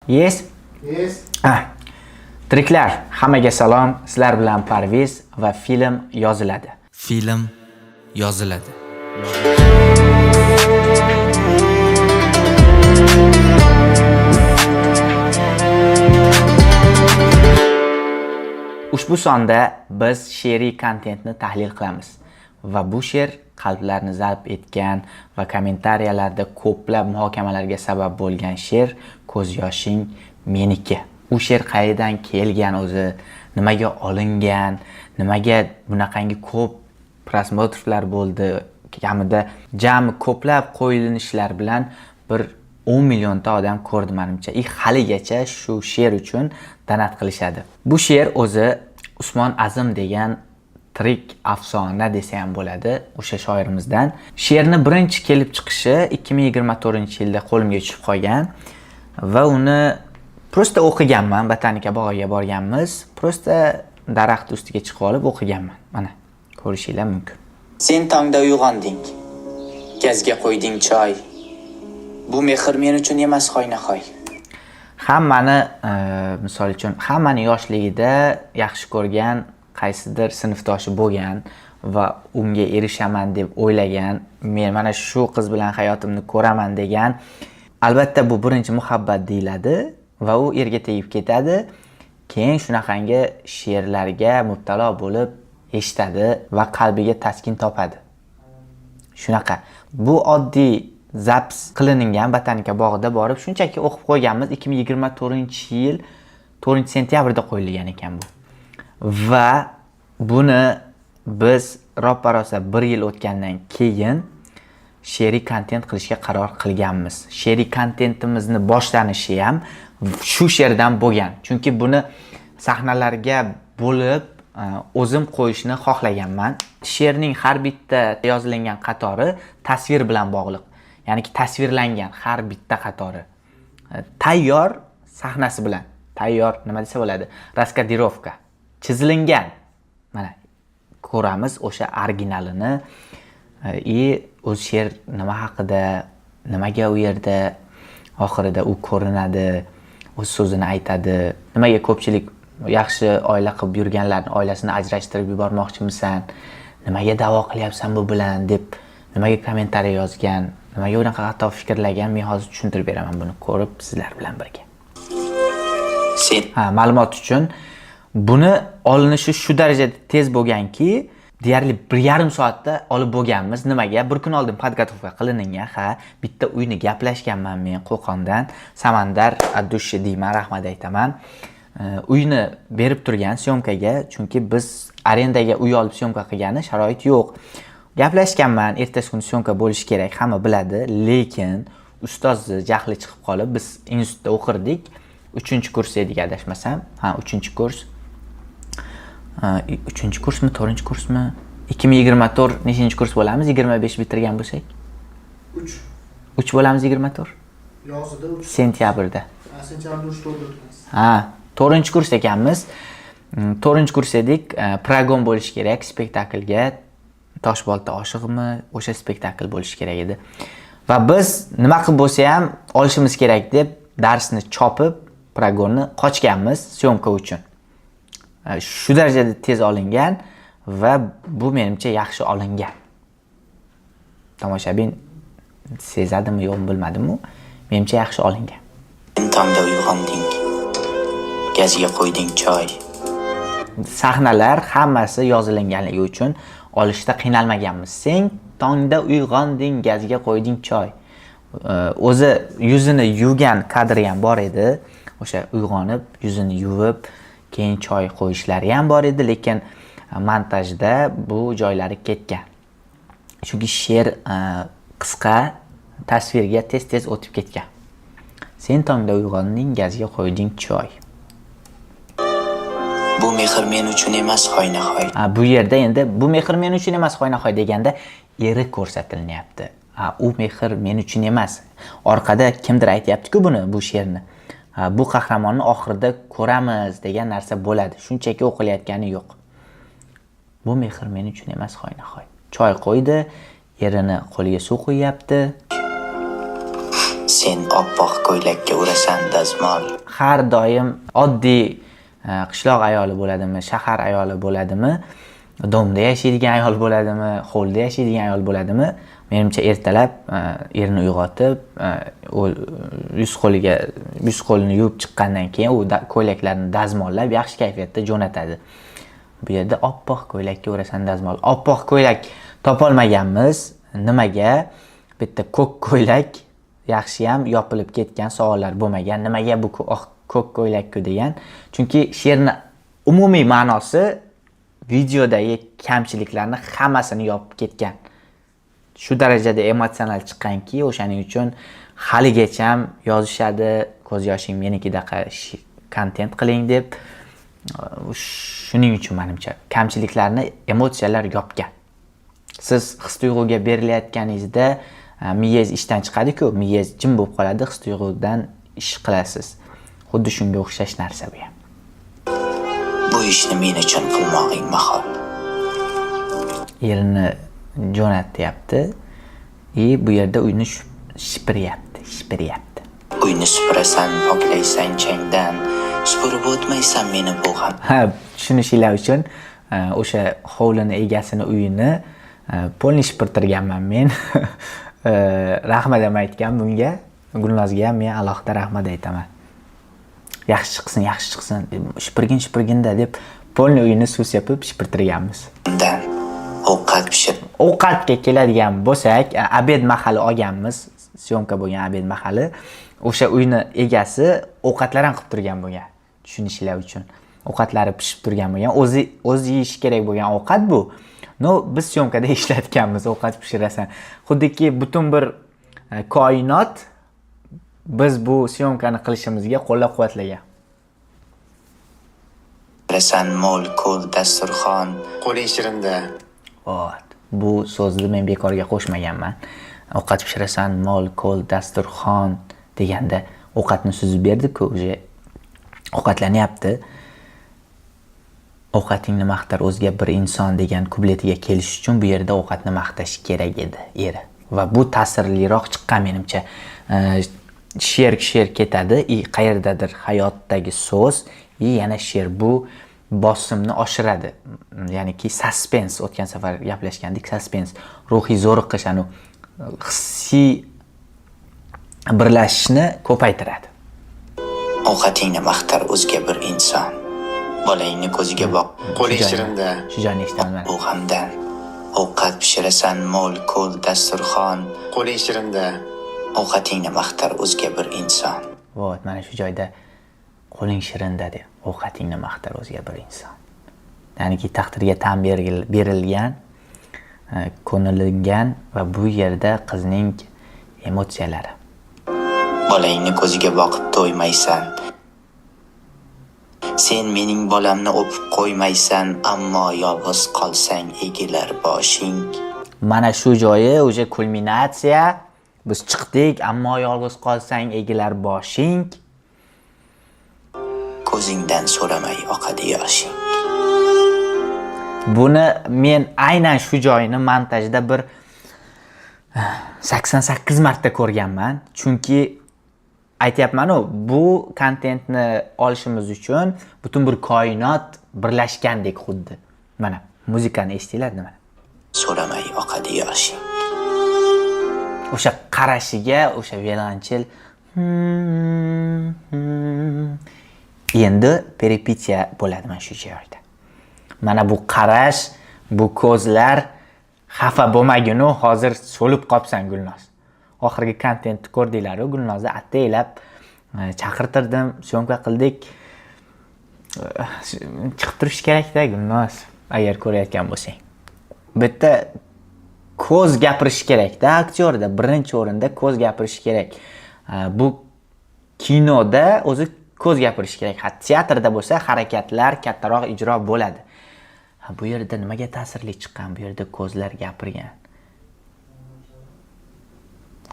Yes. Tiriklar, hammaga salom. Sizlar bilan Parviz va film yoziladi. Film yoziladi. Ushbu sonda biz she'riy kontentni tahlil qilamiz va bu she'r qalblarni zalb etgan va kommentariyalarda ko'plab muhokamalarga sabab bo'lgan she'r Ko'z yoshing meniki. U she'r qayerdan kelgan o'zi, nimaga olingan, nimaga bunaqangi ko'p prosmotrlar bo'ldi, kamida jami ko'plab qo'yilinishlar bilan bir 10 millionta odam ko'rdi menimcha. Haligacha shu she'r uchun donat qilishadi. Bu she'r o'zi Usmon Azim degan tirik afsona desa ham bo'ladi, o'sha shoirimizdan. She'rni birinchi kelib chiqishi 2024-yilda qo'limga tushib qolgan va uni prosta o'qiganman. Botanika bog'iga borganmiz. Prosta daraxt ustiga chiqib olib o'qiganman. Mana ko'rishinglar mumkin. Sen tongda uyg'onding. Gazga qo'yding choy. Bu mehr men uchun emas xoynahoy. Hammani misol uchun hammani yoshligida yaxshi ko'rgan qaysidir sinfdoshi bo'lgan va unga erishaman deb o'ylagan, men mana shu qiz bilan hayotimni ko'raman degan, albatta bu birinchi muhabbat deyiladi va u erga tegib ketadi. Keyin shunaqangi she'rlarga mubtalo bo'lib eshitadi va qalbiga taskin topadi. Shunaqa. Bu oddiy zaps qilingan Botanika bog'ida borib shunchaki o'qib qo'yganmiz. 2024-yil 4-sentyabrda qo'yilgan ekan bu. Va buni biz roppa-rosa 1 yil o'tgandan keyin she'riy kontent qilishga qaror qilganmiz. She'riy kontentimizni boshlanishi ham shu she'rdan bo'lgan. Chunki buni sahnalarga bo'lib o'zim qo'yishni xohlaganman. She'rning har bitta yozilgan qatori tasvir bilan bog'liq. Ya'ni tasvirlangan har bitta qatori tayyor sahnasi bilan, tayyor nima desa bo'ladi, raskadirovka chizilingan. Mana ko'ramiz o'sha originalini. O'z she'r nima haqida, nimaga u yerda oxirida u ko'rinadi, o'z so'zini aytadi. Nimaga ko'pchilik yaxshi oila qilib yurganlarning oilasini ajrashtirib yubormoqchimisan? Nimaga da'vo qilyapsan bu bilan deb nimaga kommentariy yozgan? Nimaga unaqa xato fikrlagan? Men hozir tushuntirib beraman buni ko'rib sizlar bilan birga. Ma'lumot uchun buni olinishi shu darajada tez bo'lganki, deyarli 1,5 soatda olib bo'lganmiz. Nimaga? Bir kun oldin podgotovka qilingan. Bitta uyni gaplashganman men Qo'qondan. Samandar Addushi deyman, rahmat aytaman. Uyni berib turgan syomkaga, chunki biz arendaga uy olib syomka qilgani sharoit yo'q. Gaplashganman, ertasi kuni syomka bo'lishi kerak, hamma biladi, lekin ustozni jahli chiqib qolib, biz institutda o'qirdik. 3-kurs edik adashmasam. 3-kurs. 3-kursmi, 4-kursmi? 2024 nechinchi kurs bo'lamiz? 25 bitirgan bo'lsak? 3 bo'lamiz 24. Yozida 3. Sentyabrda. Sentyabrda 3 o'tamiz. 4-kurs ekanmiz. 4-kurs edik. Program bo'lishi kerak spektaklga. Toshbolta oshig'imi? O'sha spektakl bo'lishi kerak edi. Va biz nima qilib bo'lsa ham olishimiz kerak deb darsni chopib, programni qochganmiz syomka uchun. Shu darajada tez olingan va bu menimcha yaxshi olingan. Tomoshabin sezadimi yo'qmi bilmadim-ku, menimcha yaxshi olingan. Tongda uyg'onding. Gazga qo'yding choy. Sahnalar hammasi yozilganligi uchun olishda qiynalmaganmiz. Sen tongda uyg'onding, gazga qo'yding choy. O'zi yuzini yuvgan kadri ham bor edi. O'sha uyg'onib, yuzini yuvib, keyin choy qo'yishlari ham bor edi, lekin montajda bu joylari ketgan. Chunki she'r qisqa, tasvirga tez-tez o'tib ketgan. Sen tongda uyg'onding, gazga qo'yding choy. Bu mehr men uchun emas xoynahoy. Bu yerda endi bu mehr men uchun emas xoynahoy deganda eri ko'rsatilyapti. U mehr men uchun emas. Orqada kimdir aytayapti-ku buni, bu she'rni. Bu qahramonni oxirida ko'ramiz degan narsa bo'ladi. Shunchaki o'qilayotgani yo'q. Bu mehr men uchun emas xoynahoy. Choy qo'ydi, erini qo'liga suv quyapti. Sen oppoq ko'ylakka urasan dazmol. Har doim oddiy qishloq ayoli bo'ladimi, shahar ayoli bo'ladimi, domda yashaydigan ayol bo'ladimi, hovlida yashaydigan ayol bo'ladimi, menimcha ertalab erini uyg'otib, yuz qo'lini yuvib chiqqandan keyin u ko'ylaklarni dazmollab yaxshi kayfiyatda jo'natadi. Bu yerda oppoq ko'ylakka urasan dazmol. Oppoq ko'ylak topolmaganmiz. Nimaga? Bitta ko'k ko'ylak yaxshiyam yopilib ketgan, savollar bo'lmagan. Nimaga bu ko'k ko'ylak-ku degan. Chunki she'rni umumiy ma'nosi videodagi kamchiliklarni hammasini yopib ketgan. Shu darajada emotsional chiqqanki, o'shaning uchun haligacha yozishadi, ko'z yoshing menikidaqa kontent qiling deb. Shuning uchun menimcha kamchiliklarni emotsiyalar yopgan. Siz his-tuyg'uga berilayotganingizda miyangiz ishdan chiqadi-ku, miyangiz jim bo'lib qoladi, his-tuyg'udan ish qilasiz. Xuddi shunga o'xshash narsa bu ham. Bu ishni men uchun qilmog'ing mahol. Erini jo'natyapti. Bu yerda uyni shipiryapti. Uyni supurasan, poklaysan changdan, supurib o'tmaysan meni bu ham. Tushunishinglar uchun o'sha hovlini egasini uyini polni shipirtirganman men. Rahmat ham aytgan bunga. Gulnozga ham men alohida rahmat aytaman. Yaxshi chiqsin, shipirgin-da deb polni uyini suv sepib shipirtirganmiz. Undan ovqat pishir. Ovqatga keladigan bo'lsak, obed mahali olganmiz. Syomka bo'lgan obed mahali. O'sha uyni egasi ovqatlar ham qilib turgan bo'lgan. Tushunishinglar uchun. Ovqatlari pishib turgan bo'lgan. O'zi yeyish kerak bo'lgan ovqat bu. Biz syomkada ishlatganmiz, ovqat pishirasan. Xuddiki butun bir koinot biz bu syomkani qilishimizga qo'llab-quvvatlagan. Rasan mol ko'l dasturxon, qo'ling shirinda. Bu so'zni men bekorga qo'shmaganman. Ovqat pishirasan, mol ko'l dasturxon deganda ovqatni suzib berdi-ku, o'sha ovqatlanyapti. Ovqatingni maqtar o'zga bir inson degan kupletiga kelish uchun bu yerda ovqatni maqtash kerak edi eri. Va bu ta'sirliroq chiqqan menimcha. She'r ketadi, qayerdadir hayotdagi so'z, yana she'r bu bosimni oshiradi. Ya'niki suspens, o'tgan safar gaplashgandik, suspens, ruhiy zo'riqish, hissiy birlashishni ko'paytiradi. Ovqatingni maqtar o'zga bir inson. Bolangni ko'ziga boq, qo'ling shirinda. Shu joyni eshitaman. U hamdan ovqat pishirasan, mol ko'l dasturxon, qo'ling shirinda. Ovqatingni maqtar o'zga bir inson. Mana shu joyda qo'ling shirinda deb, ovqatingni maqtar o'zga bir inson. Ya'niki taqdirga tan berilgan, ko'nilingan va bu yerda qizning emotsiyalari. Bolangni ko'ziga boqib to'ymaysan. Sen mening bolamni o'pib qo'ymaysan, ammo yolg'iz qolsang egilar boshing. Mana shu joyi o'sha kulminatsiya. Biz chiqdik, ammo yolg'iz qolsang egilar boshing. Ko'zingdan so'ramay oqadi yoshing. Buni men aynan shu joyini montajda bir 88 marta ko'rganman. Chunki aytayapman, bu kontentni olishimiz uchun butun bir koinot birlashgandek xuddi. Mana muzikani eshitinglar nima. So'ramay oqadi yoshing. O'sha qarashiga, o'sha violonchel endi peripetiya bo'ladi mana shu joyda. Mana bu qarash, bu ko'zlar xafa bo'lmaginu, hozir so'lib qopsan Gulnoz. Oxirgi kontentni ko'rdinglar-ku, Gulnozni ataylab chaqirtirdim, syomka qildik. Chiqib turish kerak-da Gulnoz, agar ko'rayotgan bo'lsang. Bitta ko'z gapirish kerak-da aktyorda, birinchi o'rinda ko'z gapirish kerak. Bu kinoda o'zi ko'z gapirish kerak. Teatrda bo'lsa harakatlar, kattaroq ijro bo'ladi. Bu yerda nimaga ta'sirli chiqqan? Bu yerda ko'zlar gapirgan.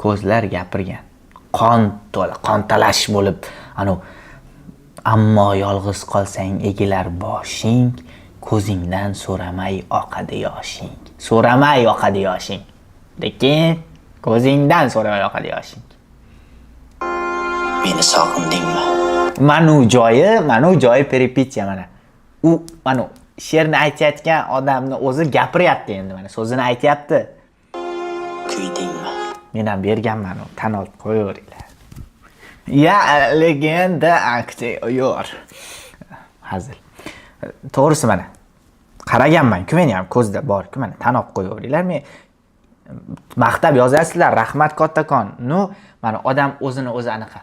Ko'zlar gapirgan. Qon to'la, qontalash bo'lib, ammo yolg'iz qolsang egilar boshing, ko'zingdan so'ramay oqadi yoshing. So'ramay oqadi yoshing. Lekin ko'zingdan so'ramay oqadi yoshing. Meni sog'indingmi? Mana u joyi peripetiya mana. U mana she'rni aytayotgan odamni o'zi gapiryapti endi mana so'zini aytayapti. Kuydingmi? Men ham berganman u tan olib qo'yaveringlar. Ya legenda aktyor. Hazil. To'g'risi mana qaraganman-ku men ham ko'zda bor-ku mana tan olib qo'yaveringlar. Men maqtab yozasizlar, rahmat kattakon. Mana odam o'zini o'zi anaqa.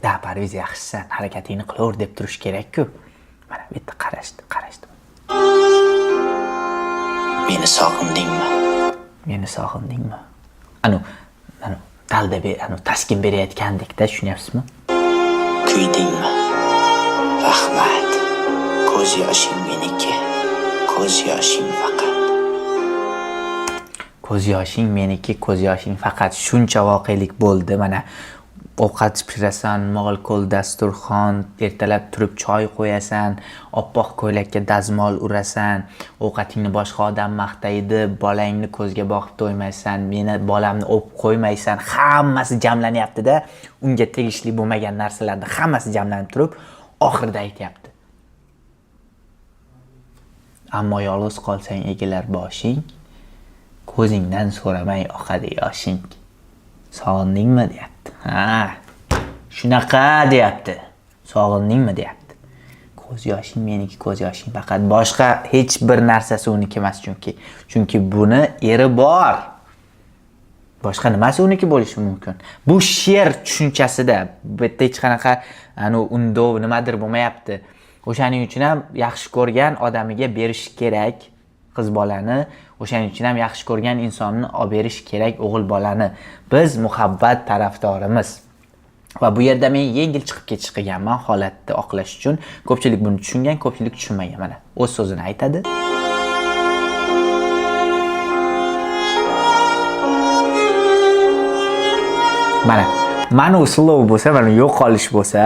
Da Parviz yaxshisan, harakatingni qilaver deb turish kerak-ku. Mana bu yerda qarashdi. Meni sog'indingmi? Meni sog'indingmi? Anu dalda taskin berayotgandek-da, tushunyapsizmi? Kuydingmi? Rahmat. Ko'z yoshing meniki. Ko'z yoshing faqat. Ko'z yoshing meniki, ko'z yoshing faqat. Shuncha voqelik bo'ldi mana. Ovqat pishirasan, mol ko'l dasturxon, ertalab turib choy qo'yasan, oppoq ko'ylakka dazmol urasan, ovqatingni boshqa odam maqtaydi, bolangni ko'zga boqib to'ymaysan, meni bolamni o'pib qo'ymaysan, hammasi jamlanyapti-da, unga tegishli bo'lmagan narsalarni hammasi jamlanib turib, oxirida aytayapti. Ammo yolg'iz qolsang egilar boshing, ko'zingdan so'ramay oqadi yoshing. Sog'indingmi deyapti. Ha. Shunaqa deyapti. Sog'indingmi deyapti. Ko'z yoshing meniki, ko'z yoshing faqat. Boshqa hech bir narsasi uniki emas chunki buni eri bor. Boshqa nimasi uniki bo'lishi mumkin? Bu she'r tushunchasida bu yerda hech qanaqa undov nimadir bo'lmayapti. O'shaning uchun ham yaxshi ko'rgan odamiga berish kerak qiz bolani, o'shaning uchun ham yaxshi ko'rgan insonni olib berish kerak o'g'il bolani. Biz muhabbat tarafdorimiz. Va bu yerda men yengil chiqib ketish qilganman holatni oqlash uchun. Ko'pchilik buni tushungan, ko'pchilik tushunmagan mana. O'z so'zini aytadi. Mana slow bo'lsa, mana yo'qolish bo'lsa.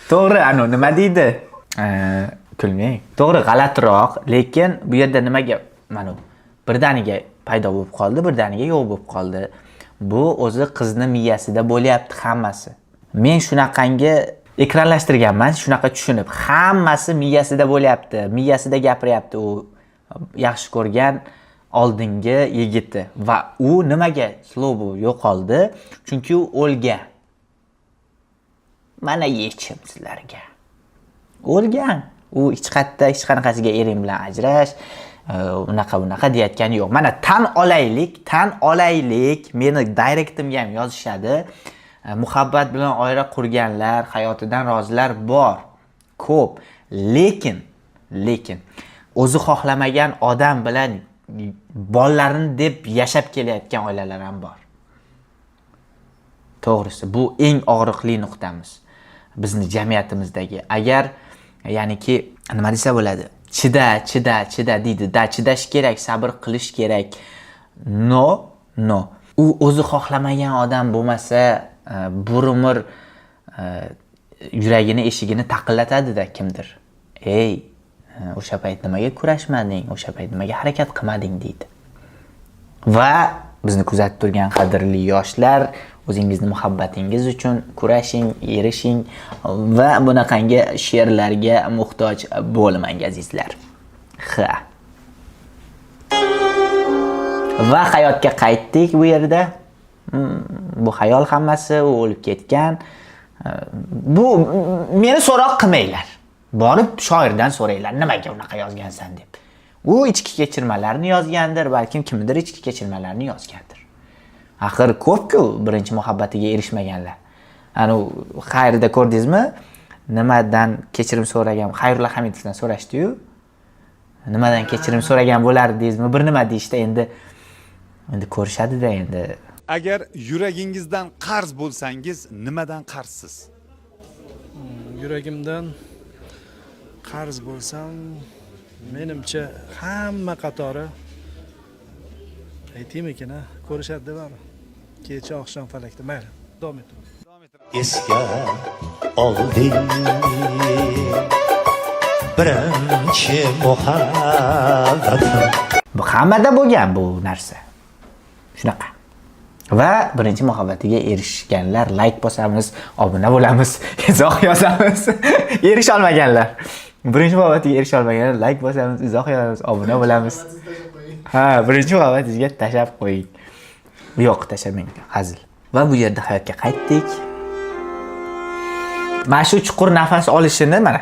To'g'ri, nima deydi? Kulmang. To'g'ri, g'alatiroq, lekin bu yerda nimaga birdaniga paydo bo'lib qoldi, birdaniga yo'q bo'lib qoldi. Bu o'zi qizni miyasida bo'lyapti hammasi. Men shunaqangi ekranlashtirganman, shunaqa tushunib, hammasi miyasida bo'lyapti, miyasida gapiryapti u yaxshi ko'rgan oldingi yigiti va u nimaga slow bo'lib yo'qoldi? Chunki u o'lgan. Mana yechim sizlarga. O'lgan. U hech qanaqasiga ering bilan ajrash, unaqa deyotgani yo'q. Mana tan olaylik, meni direktimga ham yozishadi. Muhabbat bilan oila qurganlar, hayotidan rozilar bor. Ko'p. Lekin o'zi xohlamagan odam bilan bolalarini deb yashab kelayotgan oilalar ham bor. To'g'risi, bu eng og'riqli nuqtamiz bizni jamiyatimizdagi. Agar ya'niki nima desa bo'ladi? Chida deydi-da, chidash kerak, sabr qilish kerak. No. U o'zi xohlamagan odam bo'lmasa, bir umr yuragini eshigini taqillatadi-da kimdir. Ey, o'sha payt nimaga kurashmading? O'sha payt nimaga harakat qilmading deydi. Va bizni kuzatib turgan qadrli yoshlar, o'zingizni muhabbatingiz uchun kurashing, erishing va bunaqangi she'rlarga muhtoj bo'lmang azizlar. Va hayotga qaytdik bu yerda. Bu xayol hammasi, u o'lib ketgan. Bu meni so'roq qilmanglar. Borib shoirdan so'ranglar, nimaga unaqa yozgansan deb. U ichki kechirmalarni yozgandir, balkim kimdir ichki kechirmalarni yozgandir. Axir ko'p-ku birinchi muhabbatiga erishmaganlar. Xayrida ko'rdingizmi? Nimadan kechirim so'ragan? Xayrullo Hamidovdan so'rashdi-yu. Nimadan kechirim so'ragan bo'lardingizmi? Bir nima deyishdi endi ko'rishadi-da endi. Agar yuragingizdan qarz bo'lsangiz, nimadan qarzsiz? Yuragimdan qarz bo'lsam, menimcha hamma qatori aytaymikin, ko'rishadi bari. Kecha oqshom falakda mayli, davom etaman. Esga olding birinchi muhabbatim. Bu hammada bo'lgan bu narsa. Shunaqa. Va birinchi muhabbatiga erishganlar like bosamiz, obuna bo'lamiz, izoh yozamiz. Erisha olmaganlar. Birinchi muhabbatiga erisha olmaganlar like bosamiz, izoh yozamiz, obuna bo'lamiz. Ha, birinchi muhabbatingizga tashab qo'ying. Yo'q, tashamang, hazil. Va bu yerda hayotga qaytdik. Mana shu chuqur nafas olishini mana.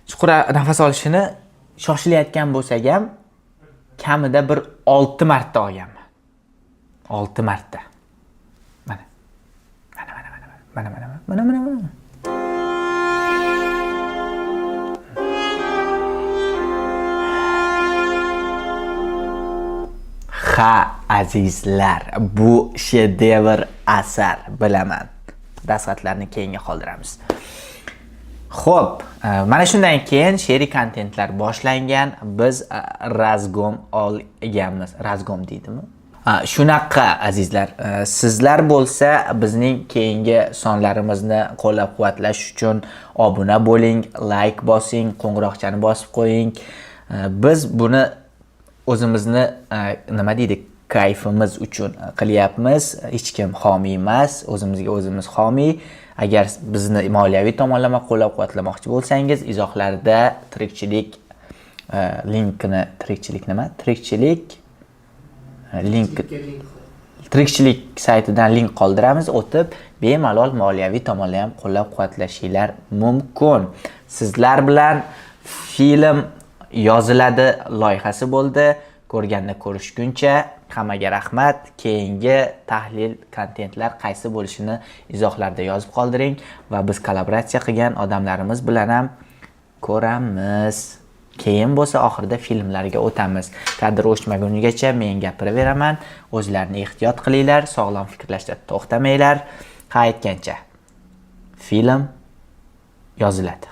Chuqur nafas olishini shoshilayotgan bo'lsak ham kamida bir 6 marta olganman. 6 marta. Mana. Mana. Ha, azizlar, bu shedevr asar, bilaman. Dastxatlarni keyinga qoldiramiz. Xo'p, mana shundan keyin she'riy kontentlar boshlangan. Biz razgom olganmiz. Razgom deydimi? Shunaqa azizlar, sizlar bo'lsa bizning keyingi sonlarimizni qo'llab-quvvatlash uchun obuna bo'ling, like bosing, qo'ng'iroqchani bosib qo'ying. Biz buni o'zimizni nima deydi, kayfimiz uchun qilyapmiz. Hech kim homiy emas, o'zimizga o'zimiz homiy. Agar bizni moliyaviy tomonlama qo'llab-quvvatlamoqchi bo'lsangiz, izohlarda tirikchilik linkini, tirikchilik saytidan link qoldiramiz. O'tib bemalol moliyaviy tomonlama ham qo'llab-quvvatlashinglar mumkin. Sizlar bilan film yoziladi loyihasi bo'ldi. Ko'rganda ko'rishguncha, hammaga rahmat. Keyingi tahlil kontentlar qaysi bo'lishini izohlarda yozib qoldiring va biz kollaboratsiya qilgan odamlarimiz bilan ham ko'ramiz. Keyin bo'lsa oxirida filmlarga o'tamiz. Kadr o'chmagunigacha men gapiraveraman. O'zlarini ehtiyot qilinglar, sog'lom fikrlashda to'xtamanglar. Ha, aytgancha film yoziladi.